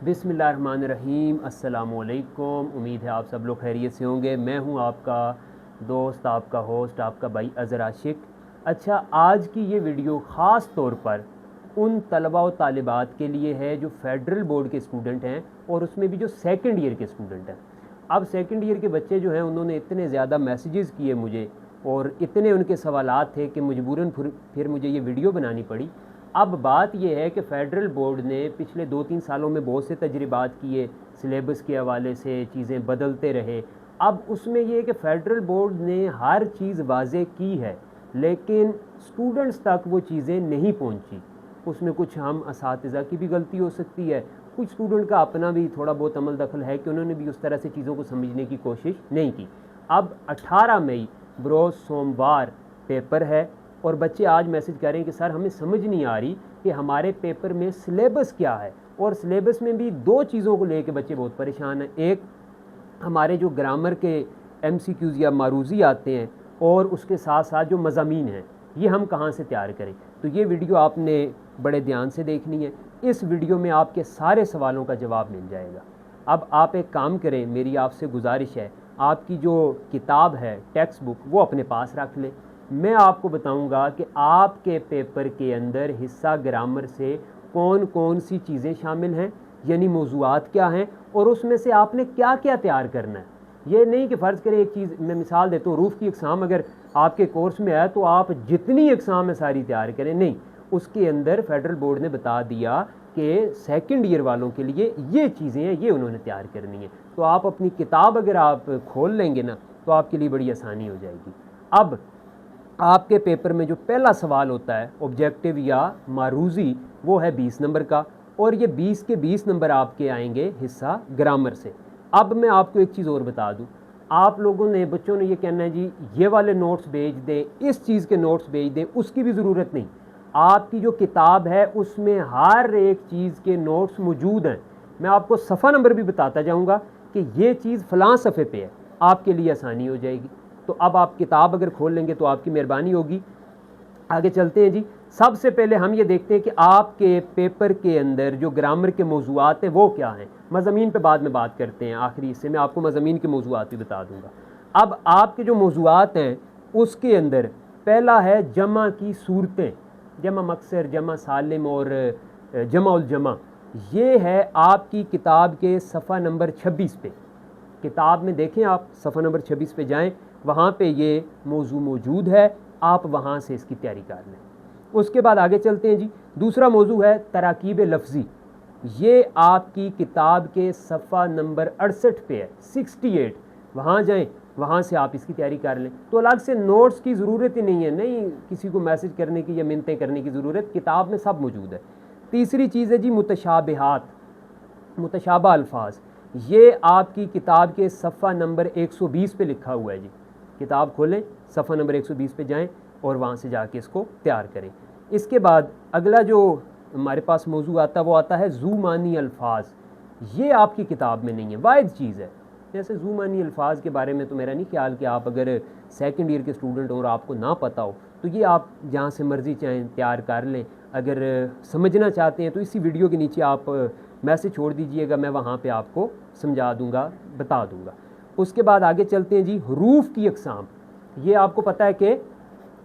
बिस्मिल्लाहिर्रहमानिर्रहीम। अस्सलामुअलैकुम। उम्मीद है आप सब लोग खैरियत से होंगे। मैं हूं आपका दोस्त, आपका होस्ट, आपका भाई अज़र आशिक। अच्छा, आज की ये वीडियो ख़ास तौर पर उन तलबा व तालिबात के लिए है जो फेडरल बोर्ड के स्टूडेंट हैं और उसमें भी जो सेकंड ईयर के स्टूडेंट हैं। अब सेकंड ईयर के बच्चे जो हैं उन्होंने इतने ज़्यादा मैसेजेस किए मुझे और इतने उनके सवालात थे कि मजबूरन फिर मुझे ये वीडियो बनानी पड़ी। अब बात यह है कि फ़ेडरल बोर्ड ने पिछले 2-3 सालों में बहुत से तजर्बात किए, सिलेबस के हवाले से चीज़ें बदलते रहे। अब उसमें यह है कि फ़ेडरल बोर्ड ने हर चीज़ वाज़े की है, लेकिन स्टूडेंट्स तक वो चीज़ें नहीं पहुंची। उसमें कुछ हम असातिज़ा की भी गलती हो सकती है, कुछ स्टूडेंट का अपना भी थोड़ा बहुत अमल दखल है कि उन्होंने भी उस तरह से चीज़ों को समझने की कोशिश नहीं की। अब 18 मई बरोज़ सोमवार पेपर है और बच्चे आज मैसेज कर रहे हैं कि सर हमें समझ नहीं आ रही कि हमारे पेपर में सिलेबस क्या है। और सिलेबस में भी दो चीज़ों को लेकर बच्चे बहुत परेशान हैं। एक, हमारे जो ग्रामर के MCQs या मारूज़ी आते हैं और उसके साथ साथ जो मज़ामीन हैं, ये हम कहाँ से तैयार करें। तो ये वीडियो आपने बड़े ध्यान से देखनी है। इस वीडियो में आपके सारे सवालों का जवाब मिल जाएगा। अब आप एक काम करें, मेरी आपसे गुजारिश है, आपकी जो किताब है टेक्स्ट बुक वो अपने पास रख लें। मैं आपको बताऊंगा कि आपके पेपर के अंदर हिस्सा ग्रामर से कौन कौन सी चीज़ें शामिल हैं, यानी मौज़ूआत क्या हैं और उसमें से आपने क्या क्या तैयार करना है। ये नहीं कि फ़र्ज़ करें, एक चीज़ मैं मिसाल देता हूँ, रूफ़ की एग्ज़ाम अगर आपके कोर्स में है तो आप जितनी एग्ज़ाम है सारी तैयार करें, नहीं। उसके अंदर फेडरल बोर्ड ने बता दिया कि सेकंड ईयर वालों के लिए ये चीज़ें हैं, ये उन्होंने तैयार करनी है। तो आप अपनी किताब अगर आप खोल लेंगे ना तो आपके लिए बड़ी आसानी हो जाएगी। अब आपके पेपर में जो पहला सवाल होता है ऑब्जेक्टिव या मारूज़ी, वो है 20 नंबर का और ये 20 के 20 नंबर आपके आएंगे हिस्सा ग्रामर से। अब मैं आपको एक चीज़ और बता दूं, आप लोगों ने, बच्चों ने ये कहना है जी ये वाले नोट्स भेज दें, इस चीज़ के नोट्स भेज दें, उसकी भी ज़रूरत नहीं। आपकी जो किताब है उसमें हर एक चीज़ के नोट्स मौजूद हैं। मैं आपको सफ़ा नंबर भी बताता जाऊँगा कि ये चीज़ फ़लाँ सफ़े पे है, आपके लिए आसानी हो जाएगी। तो अब आप किताब अगर खोल लेंगे तो आपकी मेहरबानी होगी। आगे चलते हैं जी। सबसे पहले हम ये देखते हैं कि आपके पेपर के अंदर जो ग्रामर के मौज़ूआत हैं वो क्या हैं। मज़ामीन पे बाद में बात करते हैं, आखिरी हिस्से में आपको मज़ामीन के मौज़ूआत भी बता दूंगा। अब आपके जो मौज़ूआत हैं उसके अंदर पहला है जमा की सूरतें, जमा मक्सर, जमा सालिम और जमा उल जमा। ये है आपकी किताब के सफ़ा नंबर 26 पे। किताब में देखें, आप सफ़ा नंबर 26 पे जाएं, वहाँ पे ये मौजू मौजूद है, आप वहाँ से इसकी तैयारी कर लें। उसके बाद आगे चलते हैं जी। दूसरा मौजू है तराकीब लफ्ज़ी। ये आपकी किताब के सफ़ा नंबर 68 पे है, 68। वहाँ जाएं, वहाँ से आप इसकी तैयारी कर लें। तो अलग से नोट्स की ज़रूरत ही नहीं है, नहीं किसी को मैसेज करने की या मिन्नतें करने की ज़रूरत, किताब में सब मौजूद है। तीसरी चीज़ है जी मुतशाबिहात, मुतशाबा अल्फाज। ये आपकी किताब के सफ़ा नंबर 120 पे लिखा हुआ है जी। किताब खोलें, सफ़ा नंबर 120 पे जाएं और वहाँ से जाके इसको तैयार करें। इसके बाद अगला जो हमारे पास मौजू आता है वो आता है ज़ूमानी अल्फाज। ये आपकी किताब में नहीं है, वाहिद चीज़ है। जैसे ज़ूमानी अल्फाज के बारे में तो मेरा नहीं ख्याल कि आप अगर सेकंड ईयर के स्टूडेंट और आपको ना पता हो तो ये आप जहाँ से मर्ज़ी चाहें तैयार कर लें। अगर समझना चाहते हैं तो इसी वीडियो के नीचे आप मैसेज छोड़ दीजिएगा, मैं वहाँ पे आपको समझा दूँगा, बता दूँगा। उसके बाद आगे चलते हैं जी। हरूफ की अक़साम, ये आपको पता है कि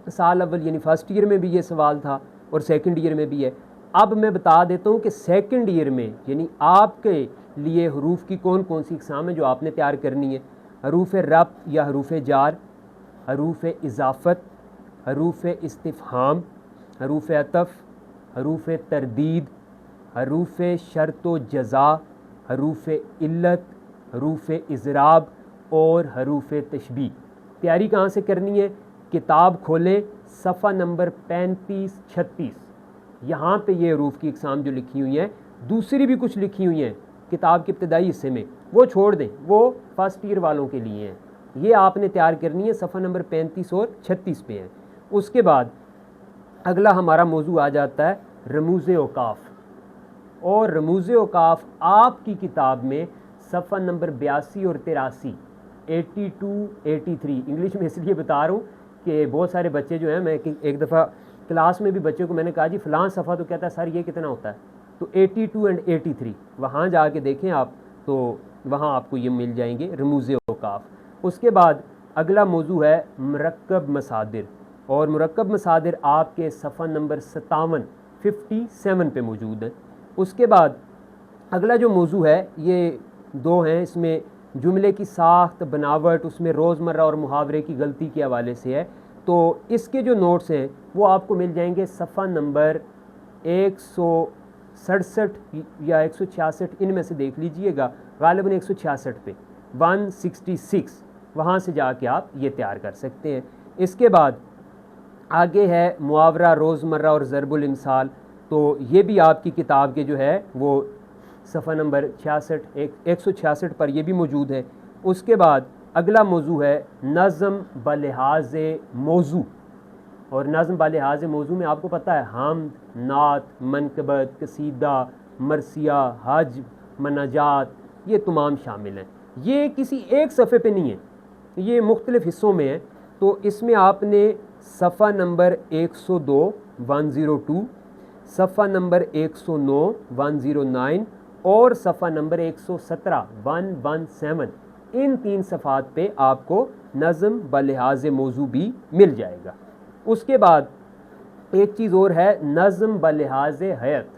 साल अव्वल यानी फ़र्स्ट ईयर में भी ये सवाल था और सेकंड ईयर में भी है। अब मैं बता देता हूँ कि सेकंड ईयर में यानी आपके लिए हरूफ की कौन कौन सी अक़साम है जो आपने तैयार करनी है। हरूफ रब्त या हरूफ जार, हरूफ इज़ाफ़त, हरूफ इस्तिफ़हाम, हरूफ अतफ़, हरूफ तरदीद, हरूफ शर्त व जज़ा, हरूफ इल्लत, हरूफ इज़राब और हरूफ तशबीह। तैयारी कहाँ से करनी है? किताब खोलें, सफ़ा नंबर 35-36, यहाँ पे ये हरूफ की अक़साम जो लिखी हुई हैं, दूसरी भी कुछ लिखी हुई हैं किताब के इब्तदाई हिस्से में, वो छोड़ दें, वो फर्स्ट ईयर वालों के लिए हैं। ये आपने तैयार करनी है, सफ़ा नंबर 35 और 36 पे है। उसके बाद अगला हमारा मौजू आ जाता है रमूज़ औकाफ़, और रमूज़ औकाफ़ आपकी किताब में सफ़ा नंबर 82 और 83, 82, 83। इंग्लिश में इसलिए बता रहा हूँ कि बहुत सारे बच्चे जो हैं, मैं एक दफ़ा क्लास में भी बच्चे को मैंने कहा जी फ़लाँ सफ़ा, तो कहता है सर ये कितना होता है, तो 82 एंड 83 वहाँ जाके देखें आप, तो वहाँ आपको ये मिल जाएंगे रमूज़ औकाफ। उसके बाद अगला मौजू है मुरक्कब मसादिर, और मुरक्कब मसादिर आपके सफ़ा नंबर 57 पे मौजूद है। उसके बाद अगला जो मौजू है ये दो हैं, इसमें जुमले की साख्त बनावट, उसमें रोज़मर्रा और मुहावरे की गलती के हवाले से है। तो इसके जो नोट्स हैं वो आपको मिल जाएंगे सफ़ा नंबर 167 या 166, इनमें से देख लीजिएगा, गालिबन 166 पे 166, वहाँ से जाके आप ये तैयार कर सकते हैं। इसके बाद आगे है मुहावरा, रोज़मर्रा और ज़रबुल इमसाल, तो ये भी आपकी किताब के जो है वो सफ़ा नंबर 166 पर ये भी मौजूद है। उसके बाद अगला मौजू है नज़म बलिहाज़ मौजू, और नज़म बलिहाज़ मौजू में आपको पता है हम, नात, मनकबत, कसीदा, मरसिया, हज, मनाजात, ये तमाम शामिल हैं। ये किसी एक सफ़े पे नहीं है, ये मुख्तलिफ़ हिस्सों में है। तो इसमें आपने सफ़ा नंबर 102 102, सफ़ा नंबर 109 109 और सफ़ा नंबर 117 117, इन 3 सफ़ात पे आपको नज़म बलिहाज़ मौजू भी मिल जाएगा। उसके बाद एक चीज़ और है नज़म बलिहाज़ हयत।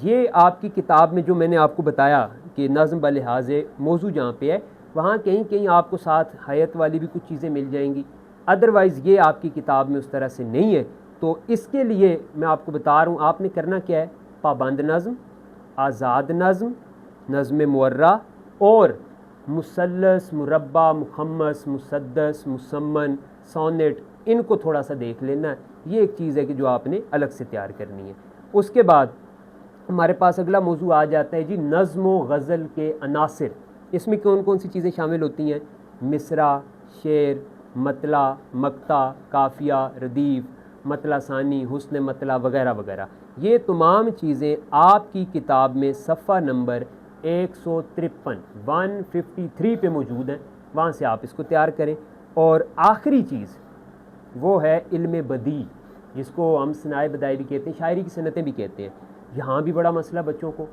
ये आपकी किताब में जो मैंने आपको बताया कि नज़म बलिहाज़ मौजू जहाँ पे है, वहाँ कहीं कहीं आपको साथ हयत वाली भी कुछ चीज़ें मिल जाएंगी, अदरवाइज़ ये आपकी किताब में उस तरह से नहीं है। तो इसके लिए मैं आपको बता रहा हूँ, आपने करना क्या है, पाबंद नज़म, आज़ाद नज़म, नज़म मुअर्रा और मुसल्लस, मुरब्बा, मुखम्मस, मुसद्दस, मुसम्मन, सोनेट, इनको थोड़ा सा देख लेना है। ये एक चीज़ है कि जो आपने अलग से तैयार करनी है। उसके बाद हमारे पास अगला मौजू आ जाता है जी नज़्म व गज़ल के अनासिर। इसमें कौन कौन सी चीज़ें शामिल होती हैं, मिसरा, शेर, मतला, मक्ता, काफ़िया, रदीफ़, मतला सानी, हुस्न मतला वगैरह वगैरह। ये तमाम चीज़ें आपकी किताब में सफ़ा नंबर 153 153 पे मौजूद हैं, वहाँ से आप इसको तैयार करें। और आखिरी चीज़ वो है इल्म बदी, जिसको हम सनाए बदाई भी कहते हैं, शायरी की सनतें भी कहते हैं। यहाँ भी बड़ा मसला बच्चों को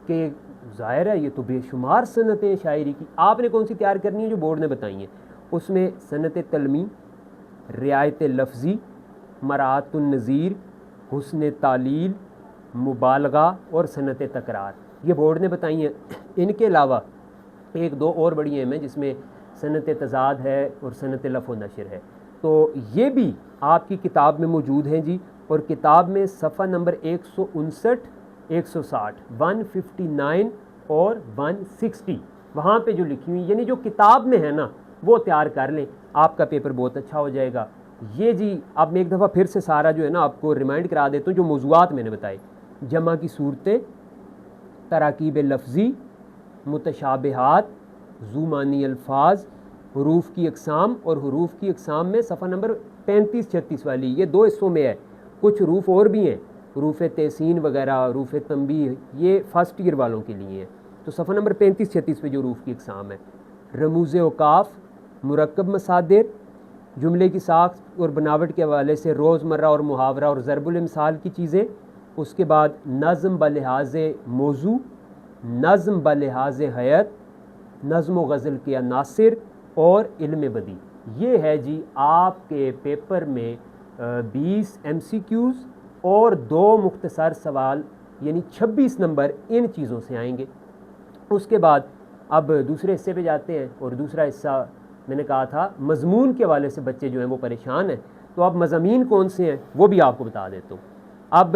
कि ज़ाहिर है ये तो बेशुमार सनतें हैं शायरी की, आपने कौन सी तैयार करनी है जो बोर्ड ने बताई हैं। उसमें सनत तलमी, रियायत लफ्ज़ी, मरातुन नज़ीर, हुस्न तालील, मुबालगा और सनत तकरार, ये बोर्ड ने बताई हैं। इनके अलावा एक दो और बड़ी हैं जिसमें सनत तज़ाद है और सनत लफ़ व नशर है। तो ये भी आपकी किताब में मौजूद हैं जी। और किताब में सफ़ा नंबर 159 160 159 और 160 वहाँ पे जो लिखी हुई, यानी जो किताब में है ना, वो तैयार कर लें, आपका पेपर बहुत अच्छा हो जाएगा। ये जी अब मैं एक दफ़ा फिर से सारा जो है ना आपको रिमाइंड करा देता हूँ, जो मौज़ूआत मैंने बताए, जमा की सूरतें, तराकीब लफ्ज़ी, मुतशाबिहात, ज़ुमानी अल्फाज, हुरूफ की अक़साम, और हुरूफ की अक़साम में सफ़ा नंबर 35-36 वाली, ये 2 हिस्सों में है। कुछ हरूफ और भी हैं, हरूफ तहसीन वगैरह, हरूफ तंबीह, ये फ़र्स्ट ईयर वालों के लिए है। तो सफ़ा नंबर 35-36 पे जो हरूफ की अक़साम है, रमूज़ औकाफ़, मुरक्कब मसादिर, जुमले की साख्त और बनावट के हवाले से रोज़मर्रा और मुहावरा और ज़रबुल इमसाल की चीज़ें। उसके बाद नज़्म बलिहाज़ मौजू, नज़्म बलिहाज़ हयत, नज़्म व गज़ल के अनासिर और इल्म बदी। ये है जी आपके पेपर में 20 MCQs और 2 मुख्तसर सवाल, यानी 26 नंबर इन चीज़ों से आएंगे। उसके बाद अब दूसरे हिस्से पे जाते हैं, और दूसरा हिस्सा मैंने कहा था मज़मून के हवाले से बच्चे जो हैं वो परेशान हैं। तो अब मज़ामीन कौन से हैं वो भी आपको बता देता हूँ। अब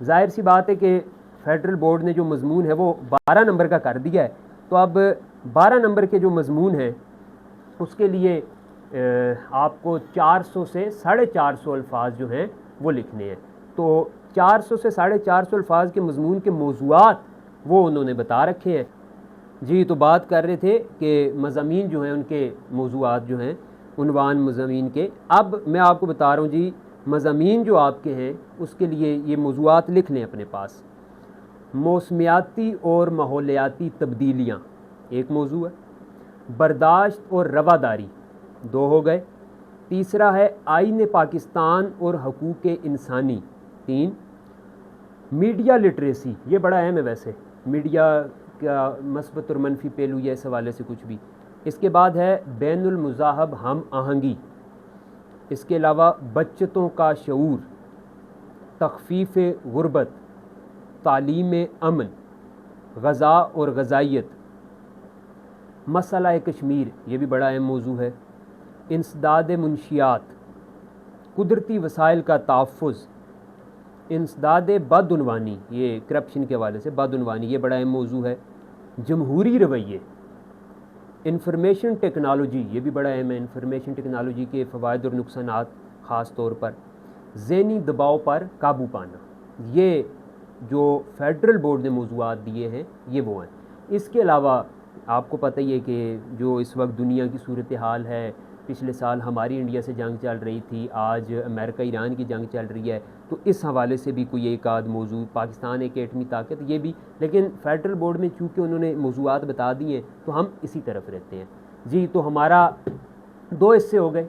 जाहिर सी बात है कि फेडरल बोर्ड ने जो मज़मून है वो 12 नंबर का कर दिया है। तो अब 12 नंबर के जो मज़मून हैं उसके लिए आपको 400 से 450 अल्फाज जो हैं वो लिखने हैं। तो 400 से 450 अल्फाज के मज़मून के मौज़ूआत वो उन्होंने बता रखे हैं जी। तो बात कर रहे थे कि मज़ामीन जो हैं उनके मौज़ूआत जो हैं, उन्वान मज़ामीन के। अब मैं आपको बता रहा हूँ जी, मज़ामीन जो आपके हैं उसके लिए ये मौज़ूआत लिख लें अपने पास। मौसमियाती और माहौलियाती तब्दीलियाँ एक मौजू है, बर्दाश्त और रवादारी 2 हो गए, तीसरा है आईन पाकिस्तान और हकूक़ इंसानी 3, मीडिया लिटरेसी, ये बड़ा अहम है वैसे, मीडिया का मस्बत और मनफी पहलू या इस हवाले से कुछ भी। इसके बाद है बैनुल मुज़ाहब हम आहंगी। इसके अलावा बच्चों का शऊर, तख़फ़ीफ़ गुरबत, तालीम अमन, ग़ज़ा और ग़ज़ाइयत, मसला कश्मीर, ये भी बड़ा अहम मौजू है। इंसदाद मुनशियात, कुदरती वसाइल का तहफ़्फ़ुज़, इंसदाद बदउनवानी, ये करप्शन के हवाले से बदउनवानी, ये बड़ा अहम मौजू है। जमहूरी रवैये, इंफॉर्मेशन टेक्नोलॉजी, ये भी बड़ा अहम है, इंफॉर्मेशन टेक्नोलॉजी के फ़वाइद और नुकसानात ख़ास तौर पर। ज़हनी दबाव पर काबू पाना, ये जो फेडरल बोर्ड ने मौज़ूआत दिए हैं ये वो हैं। इसके अलावा आपको पता ही है कि जो इस वक्त दुनिया की सूरत हाल है, पिछले साल हमारी इंडिया से जंग चल रही थी, आज अमेरिका ईरान की जंग चल रही है, तो इस हवाले से भी कोई एक आध मौजू, पाकिस्तान एक एटमी ताकत, ये भी, लेकिन फेडरल बोर्ड में चूँकि उन्होंने मौजूआत बता दिए हैं तो हम इसी तरफ रहते हैं जी। तो हमारा 2 हिस्से हो गए,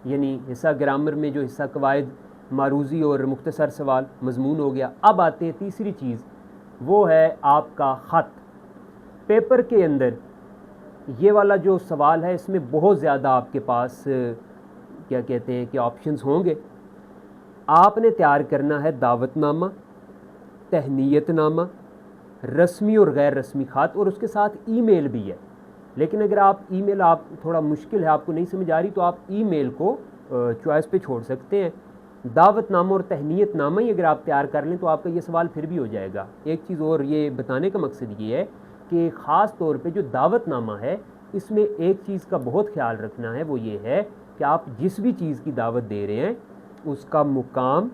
यानी हिस्सा ग्रामर में जो हिस्सा कवायद मारूज़ी और मुख्तसर सवाल मजमून हो गया। अब आते हैं तीसरी चीज़, वो है आपका ख़त। पेपर के अंदर ये वाला जो सवाल है इसमें बहुत ज़्यादा आपके पास क्या कहते हैं कि ऑप्शंस होंगे। आपने तैयार करना है दावतनामा, तहनीयतनामा, रस्मी और गैर रस्मी ख़त, और उसके साथ ईमेल भी है। लेकिन अगर आप ईमेल, आप थोड़ा मुश्किल है, आपको नहीं समझ आ रही, तो आप ईमेल को चॉइस पे छोड़ सकते हैं। दावतनामा और तहनीयतनामा ही अगर आप तैयार कर लें तो आपका ये सवाल फिर भी हो जाएगा। एक चीज़ और ये बताने का मकसद ये है कि ख़ास तौर पे जो दावतनामा है इसमें एक चीज़ का बहुत ख्याल रखना है, वो ये है कि आप जिस भी चीज़ की दावत दे रहे हैं उसका मुकाम,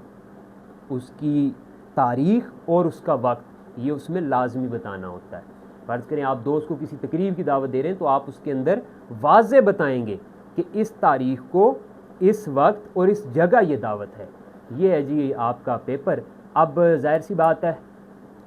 उसकी तारीख़ और उसका वक्त, ये उसमें लाजमी बताना होता है। फ़र्ज़ करें आप दोस्त को किसी तकरीब की दावत दे रहे हैं तो आप उसके अंदर वाज़े बताएंगे कि इस तारीख़ को, इस वक्त और इस जगह ये दावत है। ये है जी आपका पेपर। अब ज़ाहिर सी बात है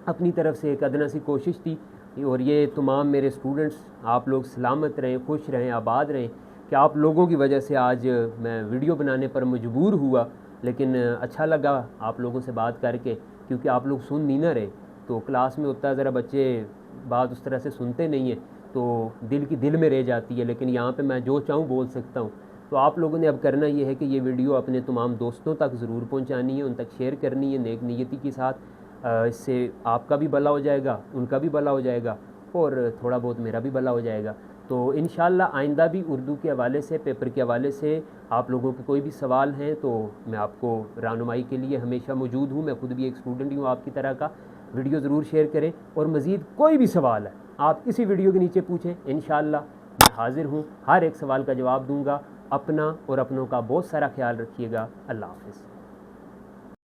अपनी तरफ से एक अदना सी कोशिश थी, और ये तमाम मेरे स्टूडेंट्स, आप लोग सलामत रहें, खुश रहें, आबाद रहें, कि आप लोगों की वजह से आज मैं वीडियो बनाने पर मजबूर हुआ। लेकिन अच्छा लगा आप लोगों से बात करके, क्योंकि आप लोग सुन नहीं ना रहे। तो क्लास में होता है ज़रा बच्चे बात उस तरह से सुनते नहीं हैं तो दिल की दिल में रह जाती है, लेकिन यहाँ पे मैं जो चाहूँ बोल सकता हूँ। तो आप लोगों ने अब करना ये है कि ये वीडियो अपने तमाम दोस्तों तक ज़रूर पहुँचानी है, उन तक शेयर करनी है नेक नीयती के साथ। इससे आपका भी भला हो जाएगा, उनका भी भला हो जाएगा, और थोड़ा बहुत मेरा भी भला हो जाएगा। तो इंशाअल्लाह आइंदा भी उर्दू के हवाले से, पेपर के हवाले से आप लोगों के कोई भी सवाल हैं तो मैं आपको रहनुमाई के लिए हमेशा मौजूद हूँ। मैं खुद भी एक स्टूडेंट ही हूँ आपकी तरह का। वीडियो ज़रूर शेयर करें, और मज़ीद कोई भी सवाल है आप इसी वीडियो के नीचे पूछें, इंशाअल्लाह मैं हाज़िर हूँ, हर एक सवाल का जवाब दूँगा। अपना और अपनों का बहुत सारा ख्याल रखिएगा। अल्लाह हाफ़िज़।